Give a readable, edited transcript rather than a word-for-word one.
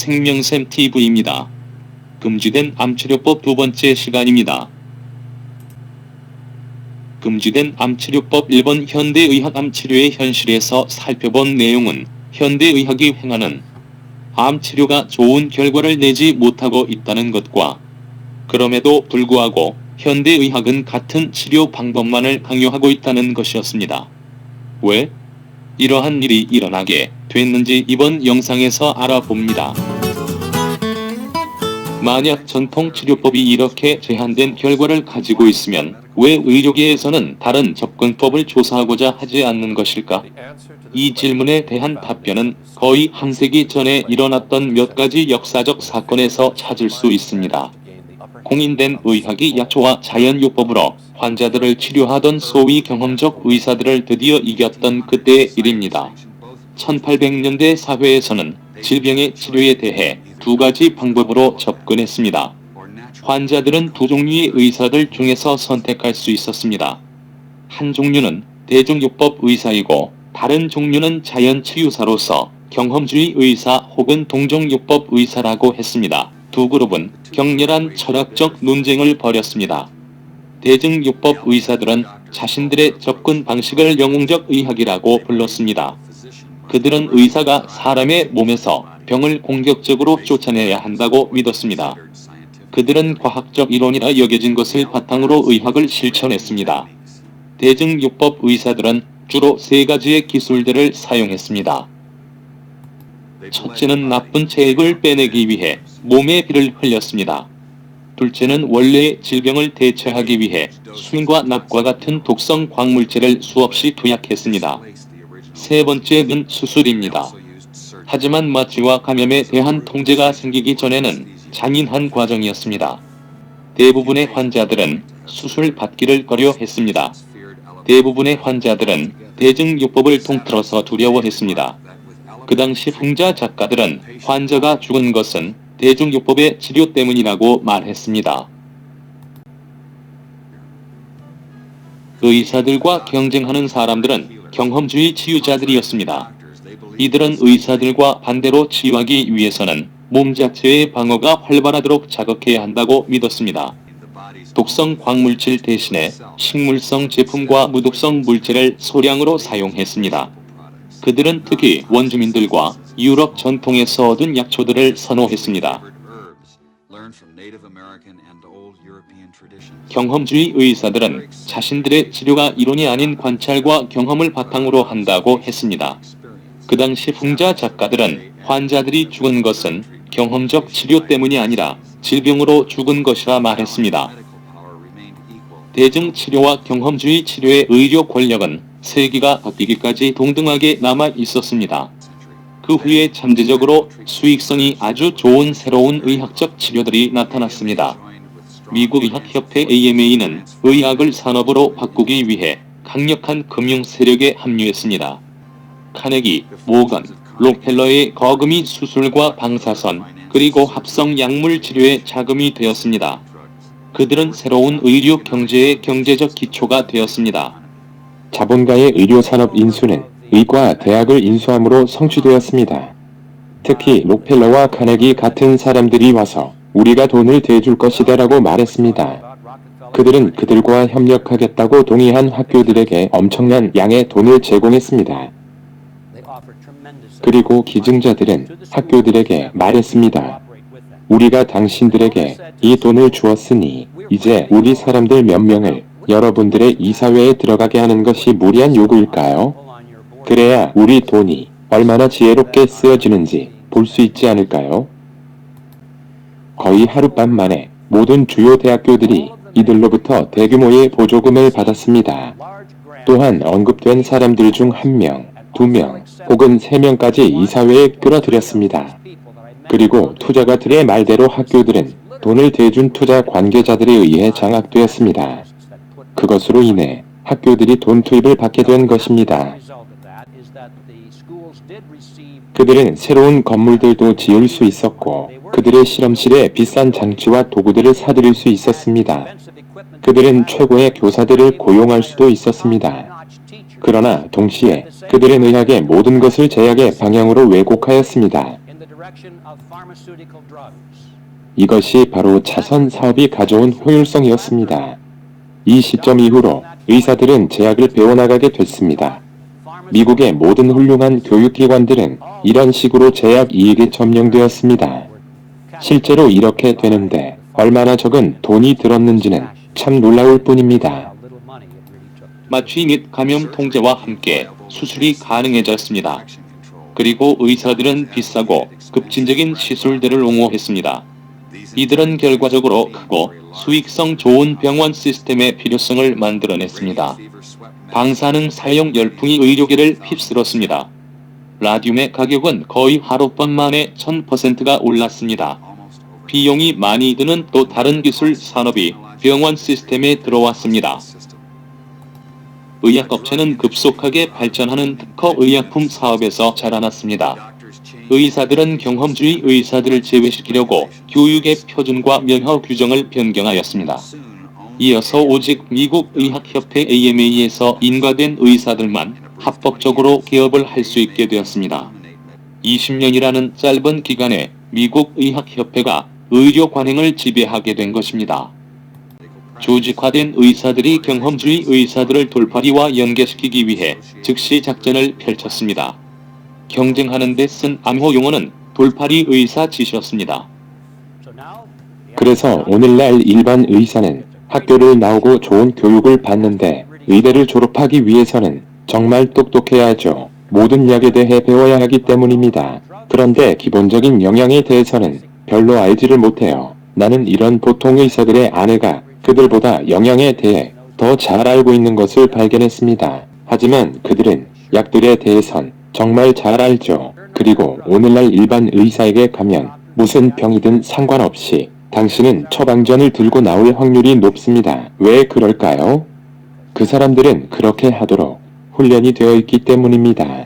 생명샘 TV입니다. 금지된 암치료법 두 번째 시간입니다. 금지된 암치료법 1번 현대의학 암치료의 현실에서 살펴본 내용은 현대의학이 행하는 암치료가 좋은 결과를 내지 못하고 있다는 것과 그럼에도 불구하고 현대의학은 같은 치료 방법만을 강요하고 있다는 것이었습니다. 왜 이러한 일이 일어나게 됐는지 이번 영상에서 알아봅니다. 만약 전통 치료법이 이렇게 제한된 결과를 가지고 있으면 왜 의료계에서는 다른 접근법을 조사하고자 하지 않는 것일까? 이 질문에 대한 답변은 거의 한 세기 전에 일어났던 몇 가지 역사적 사건에서 찾을 수 있습니다. 공인된 의학이 약초와 자연요법으로 환자들을 치료하던 소위 경험적 의사들을 드디어 이겼던 그때의 일입니다. 1800년대 사회에서는 질병의 치료에 대해 두 가지 방법으로 접근했습니다. 환자들은 두 종류의 의사들 중에서 선택할 수 있었습니다. 한 종류는 대중요법 의사이고 다른 종류는 자연치유사로서 경험주의 의사 혹은 동종요법 의사라고 했습니다. 두 그룹은 격렬한 철학적 논쟁을 벌였습니다. 대중요법 의사들은 자신들의 접근 방식을 영웅적 의학이라고 불렀습니다. 그들은 의사가 사람의 몸에서 병을 공격적으로 쫓아내야 한다고 믿었습니다. 그들은 과학적 이론이라 여겨진 것을 바탕으로 의학을 실천했습니다. 대중요법 의사들은 주로 세 가지의 기술들을 사용했습니다. 첫째는 나쁜 체액을 빼내기 위해 몸에 피를 흘렸습니다. 둘째는 원래의 질병을 대체하기 위해 수인과 납과 같은 독성 광물질을 수없이 투약했습니다. 세 번째는 수술입니다. 하지만 마취와 감염에 대한 통제가 생기기 전에는 잔인한 과정이었습니다. 대부분의 환자들은 수술 받기를 꺼려했습니다. 대부분의 환자들은 대중요법을 통틀어서 두려워했습니다. 그 당시 풍자 작가들은 환자가 죽은 것은 대중요법의 치료 때문이라고 말했습니다. 의사들과 경쟁하는 사람들은 경험주의 치유자들이었습니다. 이들은 의사들과 반대로 치유하기 위해서는 몸 자체의 방어가 활발하도록 자극해야 한다고 믿었습니다. 독성 광물질 대신에 식물성 제품과 무독성 물질을 소량으로 사용했습니다. 그들은 특히 원주민들과 유럽 전통에서 얻은 약초들을 선호했습니다. 경험주의 의사들은 자신들의 치료가 이론이 아닌 관찰과 경험을 바탕으로 한다고 했습니다. 그 당시 풍자 작가들은 환자들이 죽은 것은 경험적 치료 때문이 아니라 질병으로 죽은 것이라 말했습니다. 대중치료와 경험주의 치료의 의료 권력은 세기가 바뀌기까지 동등하게 남아 있었습니다. 그 후에 잠재적으로 수익성이 아주 좋은 새로운 의학적 치료들이 나타났습니다. 미국 의학협회 AMA는 의학을 산업으로 바꾸기 위해 강력한 금융 세력에 합류했습니다. 카네기, 모건, 록펠러의 거금이 수술과 방사선, 그리고 합성 약물 치료에 자금이 되었습니다. 그들은 새로운 의료 경제의 경제적 기초가 되었습니다. 자본가의 의료산업 인수는 의과 대학을 인수함으로 성취되었습니다. 특히 록펠러와 카네기 같은 사람들이 와서 우리가 돈을 대줄 것이다 라고 말했습니다. 그들은 그들과 협력하겠다고 동의한 학교들에게 엄청난 양의 돈을 제공했습니다. 그리고 기증자들은 학교들에게 말했습니다. 우리가 당신들에게 이 돈을 주었으니 이제 우리 사람들 몇 명을 여러분들의 이사회에 들어가게 하는 것이 무리한 요구일까요? 그래야 우리 돈이 얼마나 지혜롭게 쓰여지는지 볼 수 있지 않을까요? 거의 하룻밤 만에 모든 주요 대학교들이 이들로부터 대규모의 보조금을 받았습니다. 또한 언급된 사람들 중 1명, 2명, 혹은 3명까지 이사회에 끌어들였습니다. 그리고 투자가들의 말대로 학교들은 돈을 대준 투자 관계자들에 의해 장악되었습니다. 그것으로 인해 학교들이 돈 투입을 받게 된 것입니다. 그들은 새로운 건물들도 지을 수 있었고 그들의 실험실에 비싼 장치와 도구들을 사들일 수 있었습니다. 그들은 최고의 교사들을 고용할 수도 있었습니다. 그러나 동시에 그들은 의학의 모든 것을 제약의 방향으로 왜곡하였습니다. 이것이 바로 차선 사업이 가져온 효율성이었습니다. 이 시점 이후로 의사들은 제약을 배워나가게 됐습니다. 미국의 모든 훌륭한 교육기관들은 이런 식으로 제약 이익에 점령되었습니다. 실제로 이렇게 되는데 얼마나 적은 돈이 들었는지는 참 놀라울 뿐입니다. 마취 및 감염 통제와 함께 수술이 가능해졌습니다. 그리고 의사들은 비싸고 급진적인 시술들을 옹호했습니다. 이들은 결과적으로 크고 수익성 좋은 병원 시스템의 필요성을 만들어냈습니다. 방사능 사용 열풍이 의료계를 휩쓸었습니다. 라듐의 가격은 거의 하룻밤 만에 1000%가 올랐습니다. 비용이 많이 드는 또 다른 기술 산업이 병원 시스템에 들어왔습니다. 의약업체는 급속하게 발전하는 특허 의약품 사업에서 자라났습니다. 의사들은 경험주의 의사들을 제외시키려고 교육의 표준과 면허 규정을 변경하였습니다. 이어서 오직 미국 의학협회 AMA에서 인가된 의사들만 합법적으로 개업을 할 수 있게 되었습니다. 20년이라는 짧은 기간에 미국 의학협회가 의료 관행을 지배하게 된 것입니다. 조직화된 의사들이 경험주의 의사들을 돌파리와 연계시키기 위해 즉시 작전을 펼쳤습니다. 경쟁하는 데 쓴 암호 용어는 돌파리 의사 짓이었습니다. 그래서 오늘날 일반 의사는 학교를 나오고 좋은 교육을 받는데 의대를 졸업하기 위해서는 정말 똑똑해야 하죠. 모든 약에 대해 배워야 하기 때문입니다. 그런데 기본적인 영양에 대해서는 별로 알지를 못해요. 나는 이런 보통 의사들의 아내가 그들보다 영양에 대해 더 잘 알고 있는 것을 발견했습니다. 하지만 그들은 약들에 대해선 정말 잘 알죠. 그리고 오늘날 일반 의사에게 가면 무슨 병이든 상관없이 당신은 처방전을 들고 나올 확률이 높습니다. 왜 그럴까요? 그 사람들은 그렇게 하도록 훈련이 되어 있기 때문입니다.